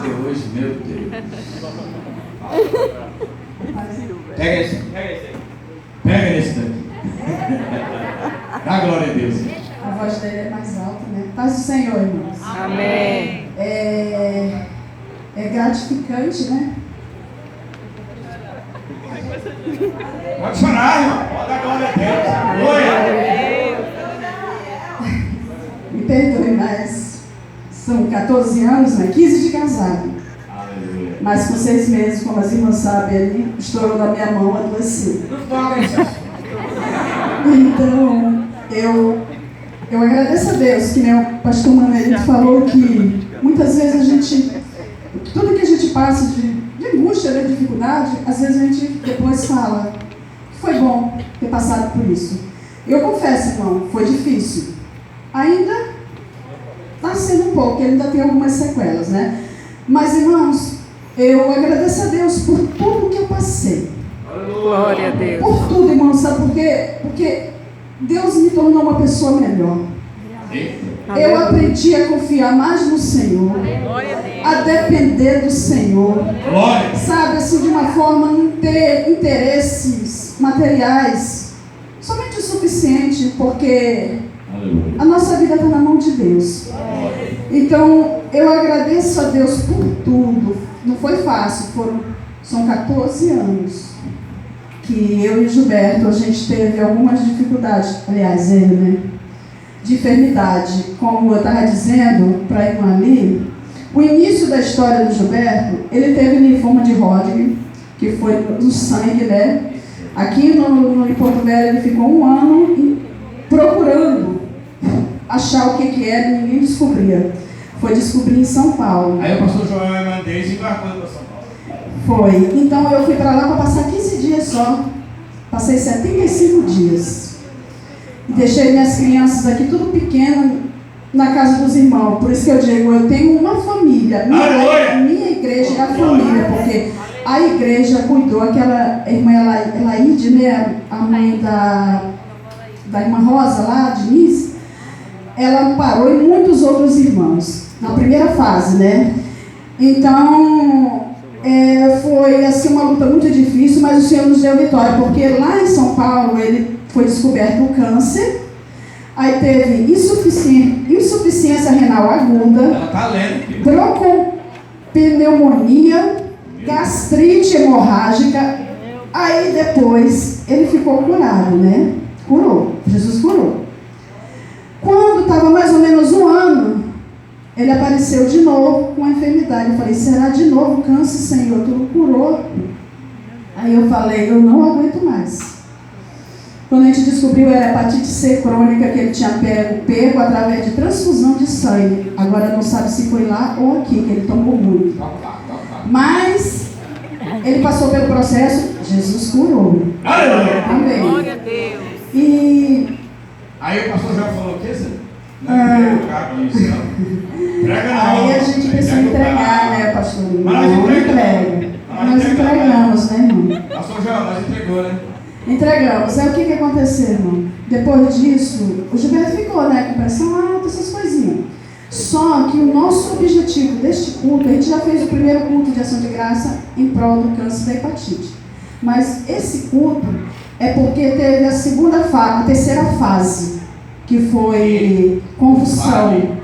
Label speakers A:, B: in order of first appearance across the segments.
A: hoje, meu Deus. Pega esse aí. Pega esse daqui. Dá glória a Deus.
B: A voz dele é mais alta, né? Paz do Senhor, irmãos.
C: Amém.
B: É gratificante, né?
A: Pode chorar, irmão. Pode dar glória a Deus. Oi.
B: Me perdoe, mas são 14 anos, né? 15 de casado.
A: Aleluia.
B: Mas com 6 meses, como as irmãs sabem, ele estourou na minha mão, adoeceu. Então, eu agradeço a Deus, que o pastor Manelito falou que muitas vezes a gente, tudo que a gente passa de angústia, de dificuldade, às vezes a gente depois fala que foi bom ter passado por isso. Eu confesso, irmão, foi difícil. Ainda está sendo um pouco, ainda tem algumas sequelas, né? Mas, irmãos, eu agradeço a Deus por tudo que eu passei.
C: Glória a Deus.
B: Por tudo, irmão, sabe por quê? Porque Deus me tornou uma pessoa melhor. Eu aprendi a confiar mais no Senhor, a depender do Senhor, sabe, assim, de uma forma não ter interesses materiais, somente o suficiente, porque a nossa vida está na mão de Deus. Então, eu agradeço a Deus por tudo. Não foi fácil, são 14 anos que eu e o Gilberto, a gente teve algumas dificuldades, aliás, ele, né? De enfermidade. Como eu estava dizendo para a irmã ali, o início da história do Gilberto, ele teve linfoma de Hodgkin, que foi do sangue, né? Aqui em Porto Velho ele ficou 1 ano procurando achar o que era e ninguém descobria. Foi descobrir em São Paulo.
A: Aí o pastor João e Mandez embarcou para São Paulo.
B: Foi. Então eu fui para lá para passar 15 dias só. Passei 75 dias. E deixei minhas crianças aqui, tudo pequeno, na casa dos irmãos. Por isso que eu digo, eu tenho uma família. Minha igreja é a família, porque a igreja cuidou, aquela irmã Elaide, né, a mãe da irmã Rosa lá, Denise, ela parou e muitos outros irmãos, na primeira fase, né? Então, foi assim uma luta muito difícil, mas o Senhor nos deu vitória, porque lá em São Paulo ele foi descoberto o câncer, aí teve insuficiência renal aguda, broncopneumonia, gastrite hemorrágica, aí depois ele ficou curado, né? Curou, Jesus curou. Quando estava mais ou menos 1 ano, ele apareceu de novo com a enfermidade. Eu falei, será de novo câncer, Senhor? Tu não curou? Aí eu falei, eu não aguento mais. Quando a gente descobriu, era hepatite C crônica, que ele tinha pego através de transfusão de sangue. Agora não sabe se foi lá ou aqui, que ele tomou muito. Mas ele passou pelo processo, Jesus curou. Amém.
C: Glória a Deus.
B: E
A: aí o pastor já falou o que, Zé?
B: Aí a gente precisa entregar, né, pastor? Não entrega. Nós entregamos, né, irmão?
A: Pastor João, nós entregou, né?
B: Entregamos. Aí o que aconteceu, irmão? Depois disso, o Gilberto ficou, né, com pressão alta, essas coisinhas. Só que o nosso objetivo deste culto, a gente já fez o primeiro culto de ação de graça em prol do câncer da hepatite. Mas esse culto é porque teve a terceira fase, que foi convulsão.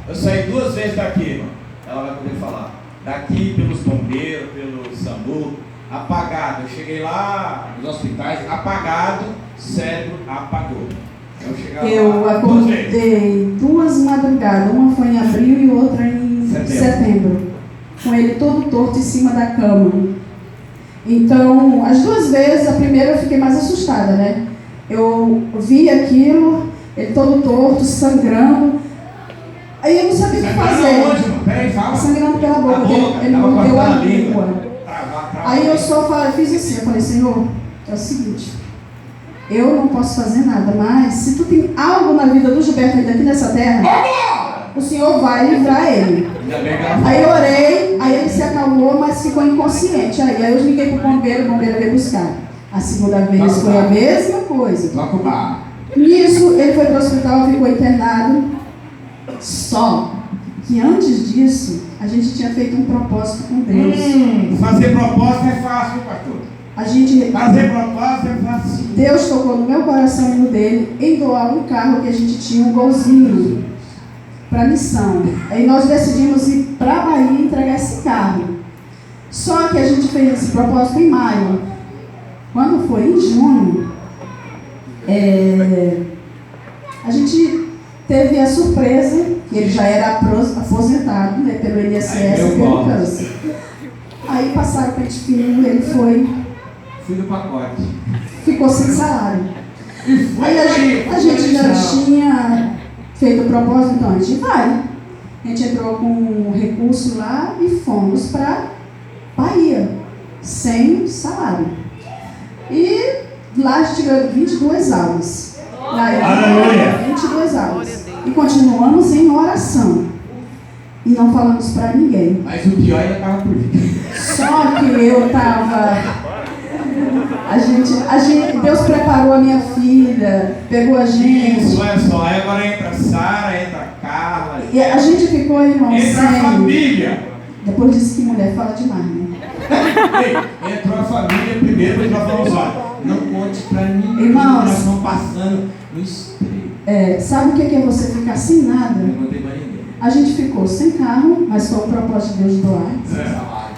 A: Eu saí 2 vezes daqui, irmão. Ela vai poder falar. Daqui pelos bombeiros, pelo SAMU, apagado. Eu cheguei lá nos hospitais, apagado, cérebro apagou.
B: Eu acordei 2 madrugadas, uma foi em abril e outra em setembro, com ele todo torto em cima da cama. Então, as 2 vezes, a primeira eu fiquei mais assustada, né? Eu vi aquilo, ele todo torto, sangrando. Aí eu não sabia o que fazer.
A: Peraí, fala.
B: Sangrando pela boca, ele não deu a língua. Aí eu só fiz assim, eu falei, Senhor, é o seguinte, eu não posso fazer nada, mas se tu tem algo na vida do Gilberto ainda aqui nessa terra, o Senhor vai livrar ele. Aí eu orei, aí ele se acalmou, mas ficou inconsciente. Aí eu liguei pro bombeiro, o bombeiro veio buscar. A segunda vez foi a mesma coisa. Nisso, ele foi para o hospital, ficou internado. Só que antes disso, a gente tinha feito um propósito com Deus.
A: Fazer propósito é fácil, pastor.
B: Fazer
A: propósito é fácil.
B: Deus tocou no meu coração e no dele em doar um carro que a gente tinha, um Golzinho, para missão. Aí nós decidimos ir para a Bahia e entregar esse carro. Só que a gente fez esse propósito em maio. Quando foi em junho, a gente teve a surpresa que ele já era aposentado, né, pelo INSS, pelo câncer. Aí passaram o pente fino, ele foi...
A: Fui do pacote.
B: Ficou sem salário. Aí a gente já tinha feito o propósito, então a gente vai. A gente entrou com um recurso lá e fomos para Bahia, sem salário. E lá a gente ganhou 22 aulas.
A: Aleluia!
B: 22 aulas. E continuamos em oração. E não falamos para ninguém.
A: Mas o pior ainda estava por vir.
B: Só que eu estava... Deus preparou a minha filha, pegou a gente.
A: Isso, olha só. Aí agora entra a Sara, entra a Carla.
B: E a gente ficou, irmão,
A: entra a família.
B: Depois disse que mulher fala demais, né?
A: Ei, entrou a família primeiro, nós falamos, ó, não conte pra ninguém.
B: Irmãos,
A: nós estamos passando no estreito.
B: Sabe o que é você ficar sem nada?
A: Não contei pra ninguém.
B: A gente ficou sem carro, mas foi o propósito de Deus doar.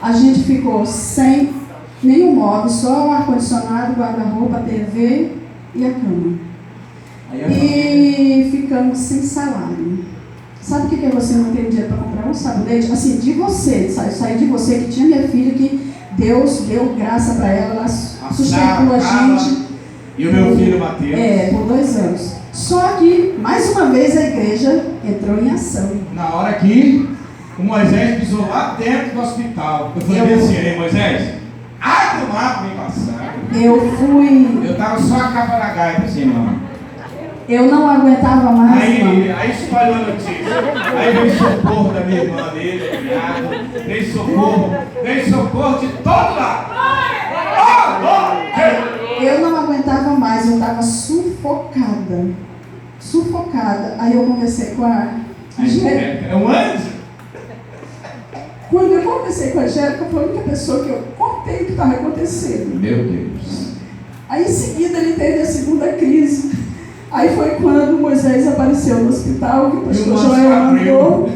B: A gente ficou sem nenhum móvel, só o ar-condicionado, guarda-roupa, TV e a cama. E ficamos sem salário. Sabe o que é você não ter dinheiro para comprar um sabonete? Assim, de você, sair de você, que tinha minha filha, que Deus deu graça para ela, ela sustentou a gente.
A: E o meu filho Mateus.
B: Por 2 anos. Só que, mais uma vez, a igreja entrou em ação.
A: Na hora que o Moisés pisou lá dentro do hospital, eu falei assim, ei Moisés, abre o mapa, vem passar. Eu tava só a capa da gaita assim, mano.
B: Eu não aguentava mais.
A: Aí espalhou a notícia. Aí veio socorro da minha irmã dele, veio socorro de todo lado.
B: Eu não aguentava mais, eu estava sufocada. Aí eu conversei com a Angélica.
A: É um anjo?
B: Quando eu conversei com a Angélica, foi a única pessoa que eu contei o que estava acontecendo.
A: Meu Deus.
B: Aí em seguida ele teve a segunda crise. Aí foi quando Moisés apareceu no hospital, que o pastor Joel mandou.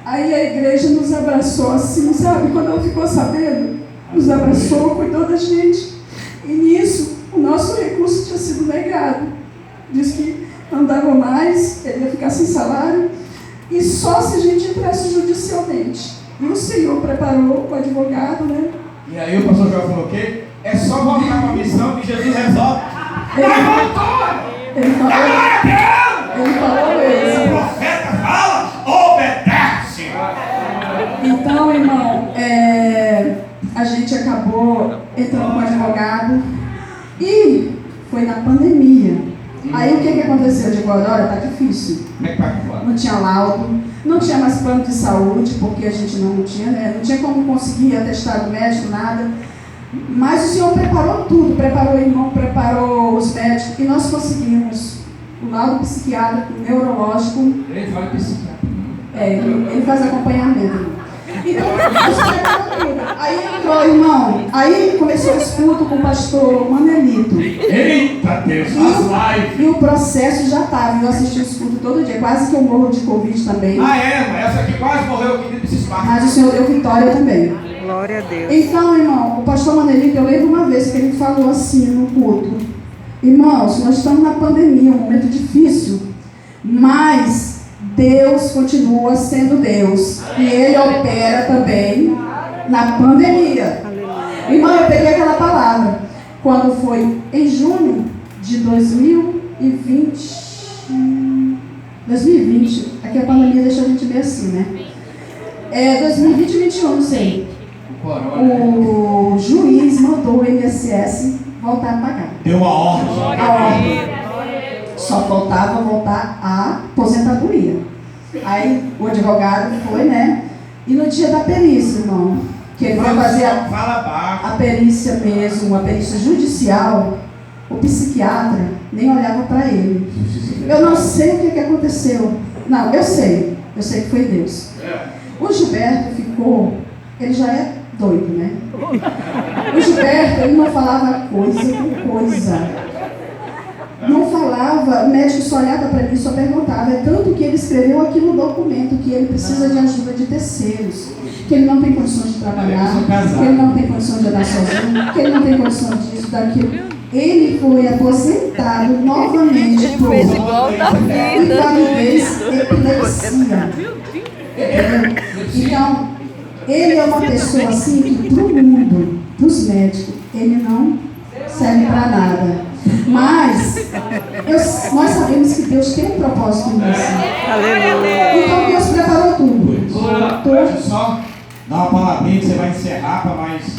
B: Aí a igreja nos abraçou assim, sabe? Quando ela ficou sabendo, nos abraçou, cuidou da gente. E nisso, o nosso recurso tinha sido negado. Disse que não dava mais, ele ia ficar sem salário. E só se a gente entrasse judicialmente. E o Senhor preparou o advogado, né?
A: E aí o pastor Joel falou o quê? É só voltar para a missão que Jesus resolve.
B: Ele falou mesmo.
A: O profeta fala, obedece.
B: Então, irmão, a gente acabou entrando com o advogado e foi na pandemia. Aí o que aconteceu? Eu digo, olha, tá difícil. Não tinha laudo, não tinha mais plano de saúde, porque a gente não tinha, né? Não tinha como conseguir atestado médico, nada. Mas o Senhor preparou tudo, preparou o irmão, preparou os médicos, e nós conseguimos o laudo psiquiátrico, neurológico.
A: Ele fala psiquiatra.
B: Ele faz acompanhamento. Então, nós preparamos tudo. Aí entrou, irmão, aí começou o estudo com o pastor Manelito.
A: Eita Deus, as lives.
B: E o processo já estava, eu assisti o estudo todo dia, quase que eu morro de Covid também.
A: Essa aqui quase morreu aqui dentro desse espaço.
B: Mas o Senhor deu vitória também.
C: Glória a Deus.
B: Então, irmão, o pastor Manelito, eu lembro uma vez que ele falou assim no culto: irmãos, nós estamos na pandemia, um momento difícil, mas Deus continua sendo Deus. E Ele opera também na pandemia. Irmão, eu peguei aquela palavra. Quando foi em junho de 2020, aqui a pandemia deixou a gente meio assim, né? 2020 e 2021, não sei. O juiz mandou o INSS voltar a pagar.
A: Deu uma ordem.
B: Só faltava voltar a aposentadoria. Aí o advogado foi, né? E no dia da perícia, irmão, que ele foi fazer a perícia mesmo, a perícia judicial, o psiquiatra nem olhava para ele. Eu não sei o que aconteceu. Não, eu sei Eu sei que foi Deus.
A: É.
B: O Gilberto ficou, ele já é doido, né? O Gilberto, ele não falava coisa com coisa. Não falava, o médico só olhava para ele e só perguntava. É tanto que ele escreveu aqui no documento que ele precisa de ajuda de terceiros, que ele não tem condições de trabalhar, que ele não tem condições de andar sozinho, que ele não tem condições disso, daquilo. Ele foi aposentado novamente
C: Ele fez igual da vida.
B: e uma vez epilepsia. Então, ele é uma pessoa assim que para o mundo, para os médicos, ele não serve para nada. Mas nós sabemos que Deus tem um propósito em você.
C: Aleluia.
B: Então Deus preparou tudo.
A: Deixa eu só dar uma palavrinha que você vai encerrar para mais.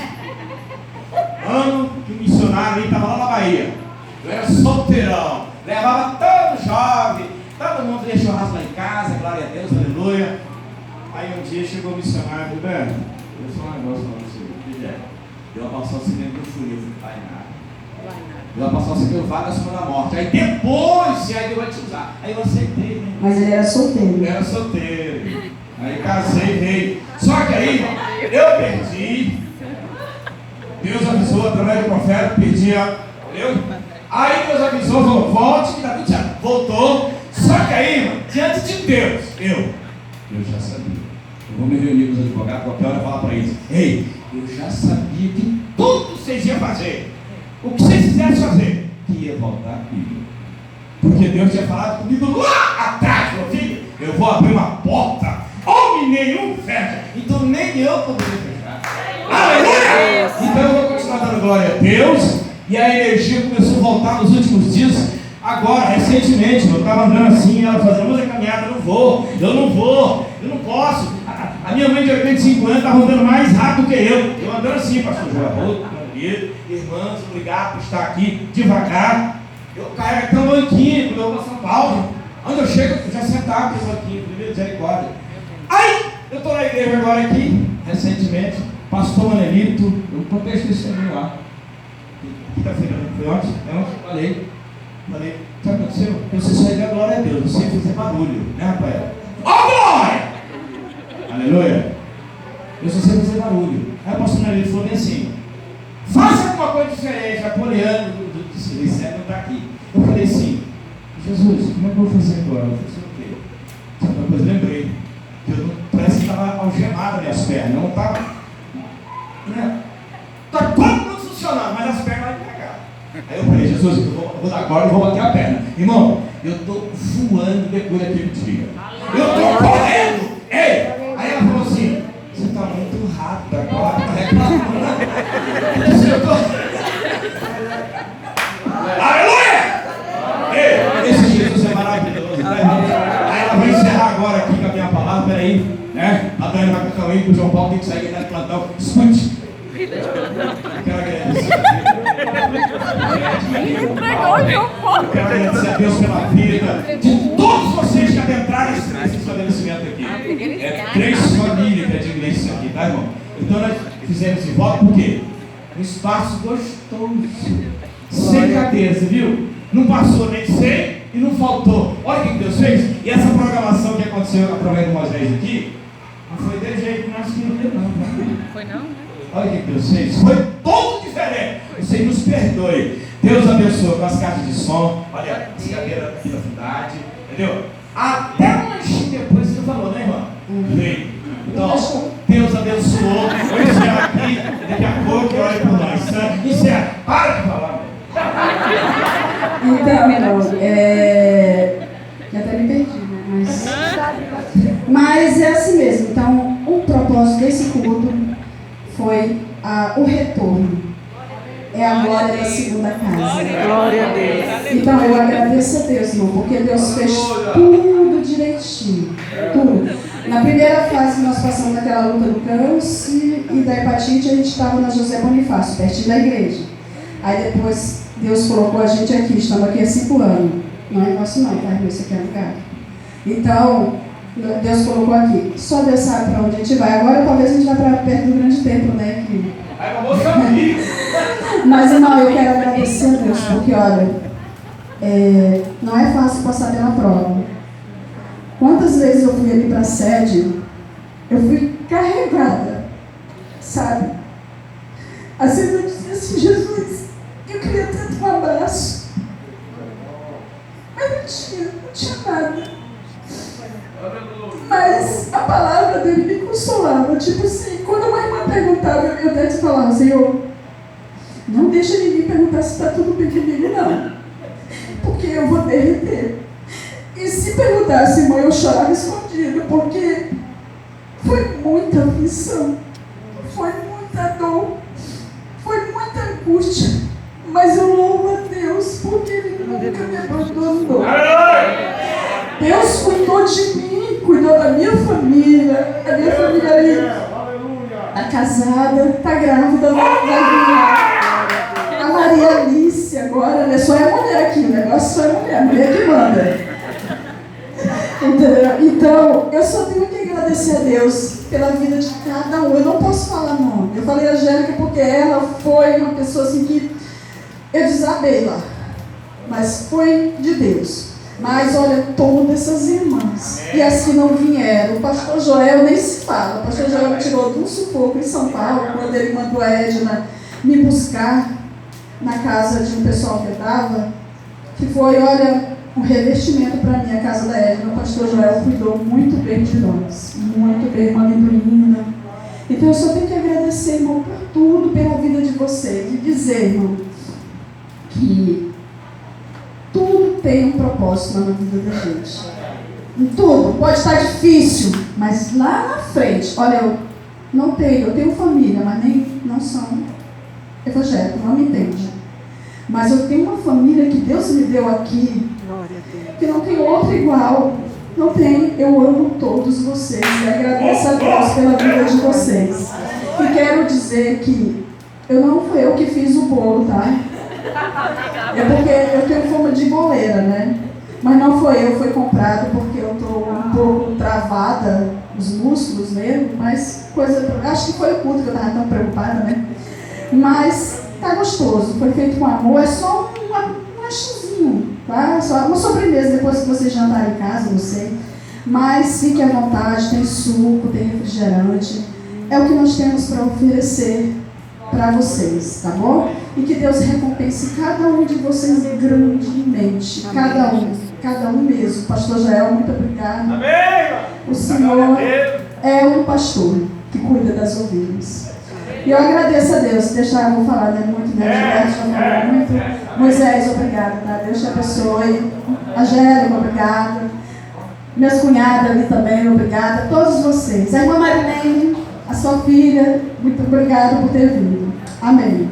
A: Ano que o missionário aí estava lá na Bahia. Eu era solteirão, levava todo jovem, todo mundo ia churrasco lá em casa, glória a Deus, aleluia. Aí um dia chegou o missionário e falou: Beto, eu sou um negócio para você. O que é? Eu vou passar o segredo do fúria. Eu falei: vai nada. Eu vou passar o segredo vaga acima da morte. Aí depois, se aí Deus vai te usar. Aí eu aceitei, né?
B: Mas ele era solteiro.
A: Eu era solteiro. Aí casei, veio. Só que aí, irmão, eu perdi. Deus avisou através do profeta, perdia. Entendeu? Aí Deus avisou, falou: volte, que está tudo certo. Voltou. Só que aí, irmão, diante de Deus, eu já sabia. Eu vou me reunir com os advogados, com a pior, e falar para eles: ei, eu já sabia que tudo vocês iam fazer. O que vocês quisessem fazer, que ia voltar comigo. Porque Deus tinha falado comigo lá atrás, meu filho: eu vou abrir uma porta, homem nenhum fecha, então nem eu poderia fechar. Aleluia! Então eu vou continuar dando glória a Deus. E a energia começou a voltar nos últimos dias. Agora, recentemente, eu estava andando assim, ela fazia muita caminhada: eu não posso. A minha mãe de 85 anos estava andando mais rápido que eu andando assim, pastor João, irmãos, obrigado por estar aqui devagar. Eu caio até um banquinho quando eu vou para São Paulo. Onde eu chego, eu já sentava nesse banquinho, primeiro misericórdia. Aí, eu estou na igreja agora aqui, recentemente, pastor Manelito, eu contei esse testemunho lá. Quinta-feira, foi ontem? Falei, sabe o que aconteceu? Você só ia dar glória a Deus, você ia fazer barulho, né, Rafael? Ó glória! Aleluia! Eu só sei fazer barulho. Aí o pastor Manelito falou bem assim: faça alguma coisa diferente. Apoliano do Silicé não está aqui. Eu falei assim: Jesus, como é que eu vou fazer agora? Eu falei: o quê? Sabe uma coisa? Lembrei que eu não, parece que estava algemado minhas pernas. Não estava. Está todo mundo funcionando, mas as pernas vão pegar. Aí eu falei: Jesus, eu vou dar agora e vou bater a perna. Irmão, eu estou voando depois daquele dia. Eu estou correndo. Ei! Aí ela falou assim: você está muito rápido agora, está reclamando. Eu estou. Aleluia! Ei, esse Jesus é maravilhoso, tá, irmão? Aí ela vai encerrar agora aqui com a minha palavra, peraí, né? A Dani vai com o Cauê, o João Paulo tem que sair da plantão. Escute. Eu quero agradecer a Deus pela vida de todos vocês que adentraram esse estabelecimento aqui. É 3 famílias que é de igreja isso aqui, tá, irmão? Então nós fizemos esse voto por quê? Um espaço gostoso, sem cadeira, você viu? Não passou nem sem e não faltou. Olha o que Deus fez. E essa programação que aconteceu através do Moisés aqui, não foi de jeito que nós queríamos, não.
C: Foi não, né?
A: Olha o que Deus fez. Foi todo diferente. Você nos perdoe. Deus abençoe com as caixas de som. Olha, as cadeiras aqui da cidade. Entendeu? Até um lanchinho depois você não falou, né, irmão? Veio. Então, Deus abençoou. Eu encerro aqui. Daqui a pouco eu olho por nós. Encerra. Para de falar.
B: Então, já até me perdi, né? Mas é assim mesmo. Então, o propósito desse culto foi o retorno. É a glória da segunda casa.
C: Glória a Deus.
B: Então eu agradeço a Deus, irmão, porque Deus fez tudo direitinho. Tudo. Na primeira fase nós passamos daquela luta do câncer e da hepatite, a gente estava na José Bonifácio, pertinho da igreja. Aí depois Deus colocou a gente aqui, estamos aqui há 5 anos. Não é nosso não, tá, irmão? Isso aqui é lugar. Então, Deus colocou aqui. Só Deus sabe para onde a gente vai. Agora talvez a gente vá para perto do grande templo, né? Mas, irmão, eu quero agradecer a Deus, porque, olha, não é fácil passar pela prova. Quantas vezes eu fui ali para a sede, eu fui carregada, sabe? Às vezes eu dizia assim, Jesus, eu queria tanto um abraço, mas não tinha nada. Mas a palavra dele me consolava, tipo assim, quando uma irmã perguntava, eu até te falava, Senhor, não deixa ninguém perguntar se está tudo bem comigo, não, porque eu vou derreter. E se perguntasse, mãe, eu chorava escondido, porque foi muita aflição, foi muita dor, foi muita angústia, mas eu louvo a Deus, porque Ele nunca me abandonou. Deus cuidou de mim, cuidou da minha família, a minha família ali está casada, está grávida, vai vir a Maria Alice agora, né? Só é mulher aqui, o negócio só é mulher que manda. Entendeu? Então, eu só tenho que agradecer a Deus pela vida de cada um. Eu não posso falar nome. Eu falei a Angélica porque ela foi uma pessoa assim que eu desabei lá, mas foi de Deus. Mas olha, todas essas irmãs, e assim não vieram. O pastor Joel nem se fala. O pastor Joel me tirou de um sufoco em São Paulo, quando ele mandou a Edna me buscar na casa de um pessoal que eu estava, que foi, olha, um revestimento para mim, a casa da Edna. O pastor Joel cuidou muito bem de nós, muito bem, irmã Linduína. Então eu só tenho que agradecer, irmão, por tudo, pela vida de vocês, e dizer, irmão, que tudo tem um propósito na vida da gente. Tudo. Pode estar difícil, mas lá na frente, olha, eu tenho família, mas não são evangélicos, não me entende. Mas eu tenho uma família que Deus me deu aqui, que não tem outra igual. Não tem. Eu amo todos vocês e agradeço a Deus pela vida de vocês. E quero dizer que não fui eu que fiz o bolo, tá? É porque eu tenho fama de boleira, né? Mas não foi eu, foi comprado porque eu estou um pouco travada, os músculos mesmo, mas acho que foi o culto que eu estava tão preocupada, né? Mas tá gostoso, foi feito com amor, é só um lanchinho, tá? Só uma sobremesa depois que vocês jantarem em casa, não sei. Mas fique à vontade, tem suco, tem refrigerante, é o que nós temos para oferecer para vocês, tá bom? E que Deus recompense cada um de vocês grandemente, cada um mesmo. Pastor Jael, muito obrigado. Amém. O Senhor é um pastor que cuida das ovelhas. E eu agradeço a Deus. Deixa eu vou falar, né? Muito, né? Muito. Moisés, obrigado, tá? Deus te abençoe. Angélica, obrigada. Minhas cunhadas ali também, obrigada. Todos vocês. A irmã Marilene, a sua filha, muito obrigada por ter vindo. Amém.